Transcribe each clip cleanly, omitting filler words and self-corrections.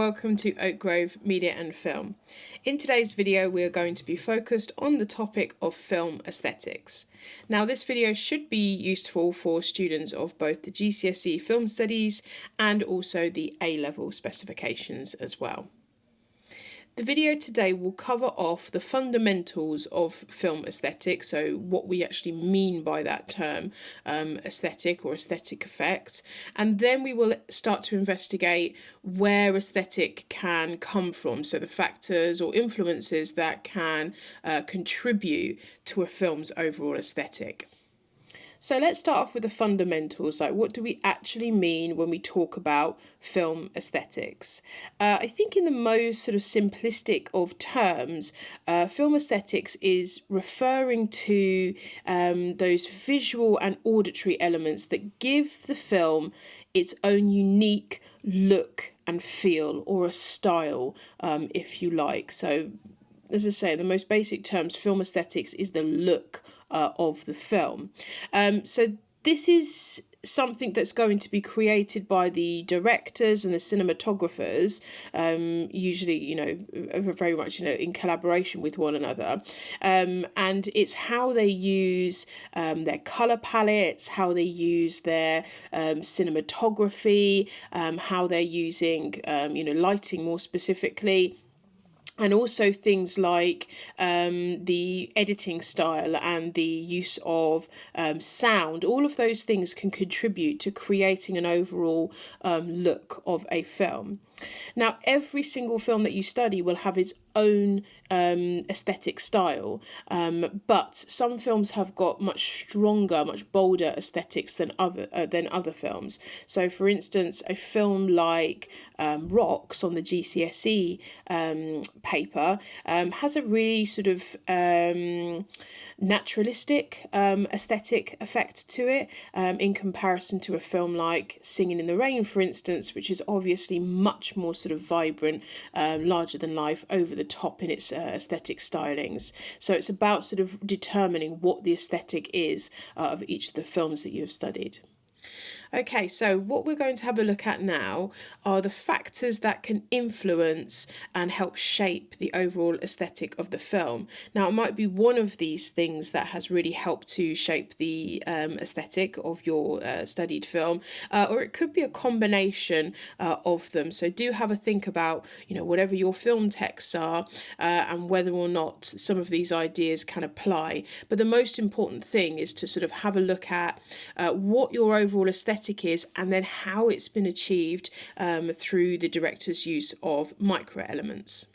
welcome to Oak Grove Media and Film. In today's video we are going to be focused on the topic of film aesthetics. Now this video should be useful for students of both the GCSE Film Studies and also the A-level specifications as well. The video today will cover off the fundamentals of film aesthetics, so what we actually mean by that term, aesthetic or aesthetic effects, and then we will start to investigate where aesthetic can come from, so the factors or influences that can contribute to a film's overall aesthetic. So let's start off with the fundamentals, like what do we actually mean when we talk about film aesthetics? I think in the most sort of simplistic of terms, film aesthetics is referring to those visual and auditory elements that give the film its own unique look and feel, or a style, if you like. So as I say, the most basic terms, film aesthetics is the look of the film. So this is something that's going to be created by the directors and the cinematographers, usually, very much, in collaboration with one another. And it's how they use their colour palettes, how they use their cinematography, how they're using, lighting more specifically. And also things like the editing style and the use of sound. All of those things can contribute to creating an overall look of a film. Now, every single film that you study will have its own aesthetic style, but some films have got much stronger, much bolder aesthetics than other films. So, for instance, a film like Rocks on the GCSE paper has a really sort of naturalistic aesthetic effect to it, in comparison to a film like Singing in the Rain, for instance, which is obviously much more sort of vibrant, larger than life, over the top in its aesthetic stylings. So it's about sort of determining what the aesthetic is of each of the films that you have studied. Okay, so what we're going to have a look at now are the factors that can influence and help shape the overall aesthetic of the film. Now, it might be one of these things that has really helped to shape the aesthetic of your studied film, or it could be a combination of them. So do have a think about, whatever your film texts are, and whether or not some of these ideas can apply. But the most important thing is to sort of have a look at what your overall aesthetic is, and then how it's been achieved through the director's use of micro elements.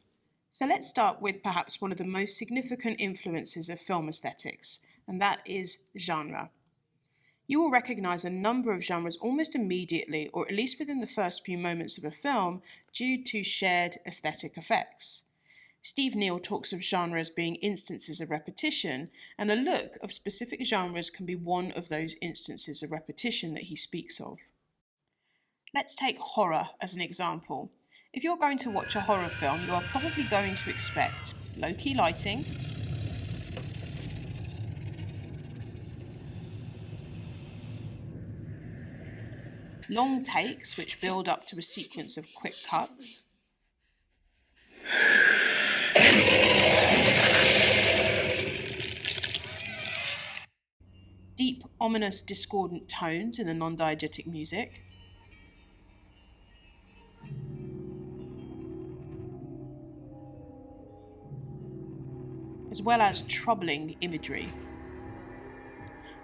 So let's start with perhaps one of the most significant influences of film aesthetics, and that is genre. You will recognise a number of genres almost immediately, or at least within the first few moments of a film, due to shared aesthetic effects. Steve Neill talks of genres being instances of repetition, and the look of specific genres can be one of those instances of repetition that he speaks of. Let's take horror as an example. If you're going to watch a horror film, you are probably going to expect low-key lighting, long takes which build up to a sequence of quick cuts, deep, ominous, discordant tones in the non-diegetic music, as well as troubling imagery.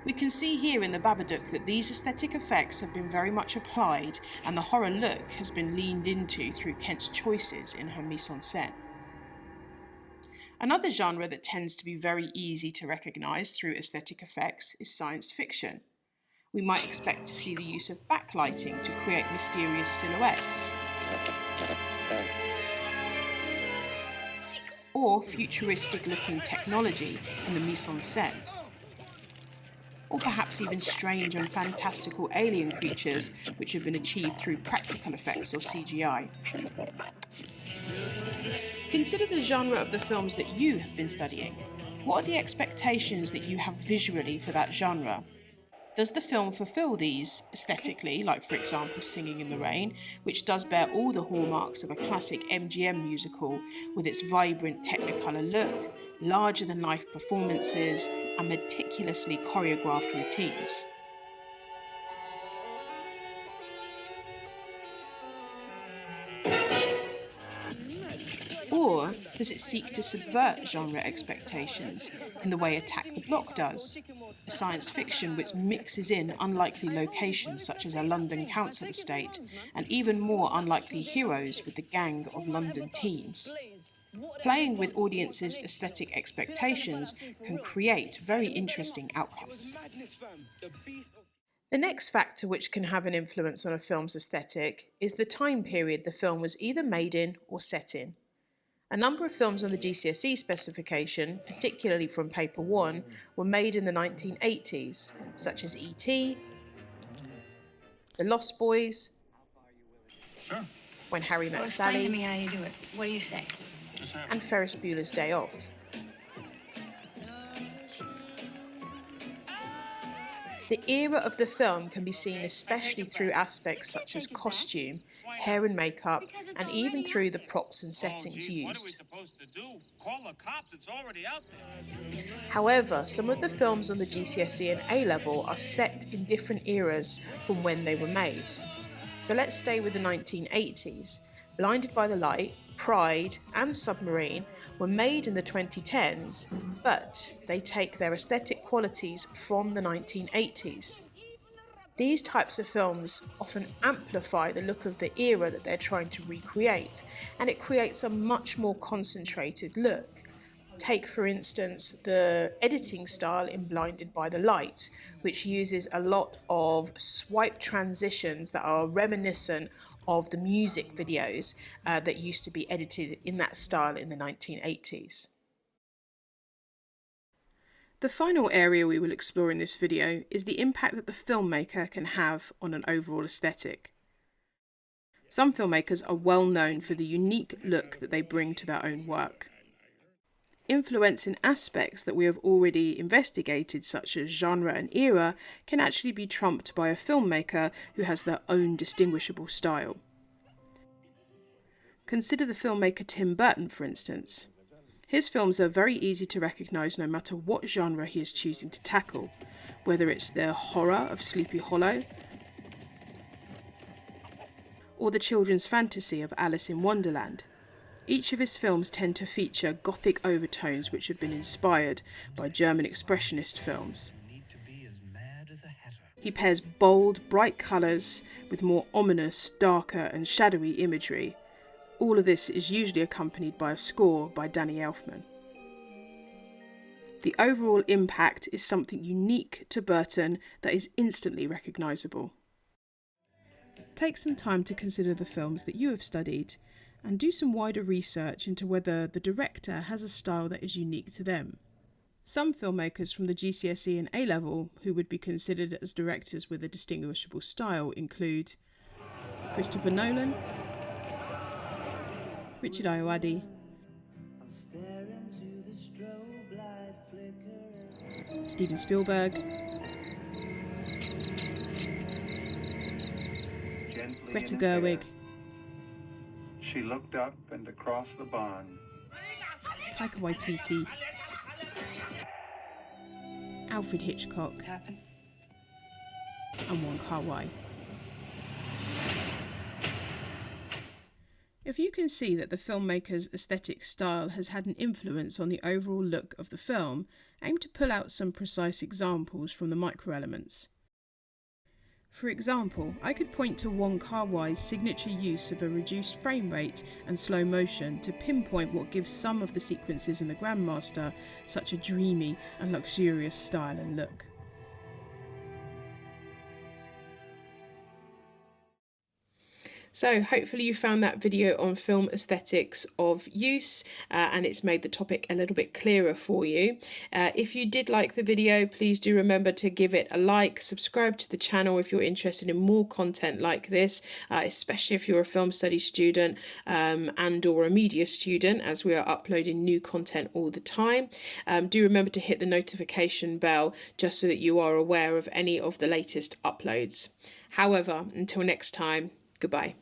We can see here in The Babadook that these aesthetic effects have been very much applied, and the horror look has been leaned into through Kent's choices in her mise-en-scène. Another genre that tends to be very easy to recognise through aesthetic effects is science fiction. We might expect to see the use of backlighting to create mysterious silhouettes, or futuristic-looking technology in the mise-en-scène, or perhaps even strange and fantastical alien creatures which have been achieved through practical effects or CGI. Consider the genre of the films that you have been studying. What are the expectations that you have visually for that genre? Does the film fulfill these aesthetically, like for example Singing in the Rain, which does bear all the hallmarks of a classic MGM musical with its vibrant Technicolor look, larger than life performances, and meticulously choreographed routines? Or does it seek to subvert genre expectations in the way Attack the Block does? A science fiction which mixes in unlikely locations such as a London council estate and even more unlikely heroes with the gang of London teens. Playing with audiences' aesthetic expectations can create very interesting outcomes. The next factor which can have an influence on a film's aesthetic is the time period the film was either made in or set in. A number of films on the GCSE specification, particularly from Paper 1, were made in the 1980s, such as E.T., The Lost Boys, Sure. When Harry Met Explain to Sally, me how you do it. What do you say? and Ferris Bueller's Day Off. The era of the film can be seen especially through aspects such as costume, hair and makeup, and even through the props and settings used. However, some of the films on the GCSE and A-level are set in different eras from when they were made. So let's stay with the 1980s. Blinded by the Light, Pride, and Submarine were made in the 2010s, but they take their aesthetic qualities from the 1980s. These types of films often amplify the look of the era that they're trying to recreate, and it creates a much more concentrated look. Take, for instance, the editing style in Blinded by the Light, which uses a lot of swipe transitions that are reminiscent of the music videos that used to be edited in that style in the 1980s. The final area we will explore in this video is the impact that the filmmaker can have on an overall aesthetic. Some filmmakers are well known for the unique look that they bring to their own work. Influencing aspects that we have already investigated, such as genre and era, can actually be trumped by a filmmaker who has their own distinguishable style. Consider the filmmaker Tim Burton, for instance. His films are very easy to recognise no matter what genre he is choosing to tackle, whether it's the horror of Sleepy Hollow or the children's fantasy of Alice in Wonderland. Each of his films tend to feature gothic overtones which have been inspired by German expressionist films. He pairs bold, bright colours with more ominous, darker and shadowy imagery. All of this is usually accompanied by a score by Danny Elfman. The overall impact is something unique to Burton that is instantly recognisable. Take some time to consider the films that you have studied and do some wider research into whether the director has a style that is unique to them. Some filmmakers from the GCSE and A-level who would be considered as directors with a distinguishable style include Christopher Nolan, Richard Ayoade, Steven Spielberg, Greta Gerwig, she looked up and across the barn. Taika Waititi, Alfred Hitchcock, and Wong Kar-wai. If you can see that the filmmaker's aesthetic style has had an influence on the overall look of the film, aim to pull out some precise examples from the microelements. For example, I could point to Wong Kar-wai's signature use of a reduced frame rate and slow motion to pinpoint what gives some of the sequences in The Grandmaster such a dreamy and luxurious style and look. So hopefully you found that video on film aesthetics of use and it's made the topic a little bit clearer for you. If you did like the video, please do remember to give it a like, subscribe to the channel if you're interested in more content like this, especially if you're a film studies student and or a media student, as we are uploading new content all the time. Do remember to hit the notification bell just so that you are aware of any of the latest uploads. However, until next time, goodbye.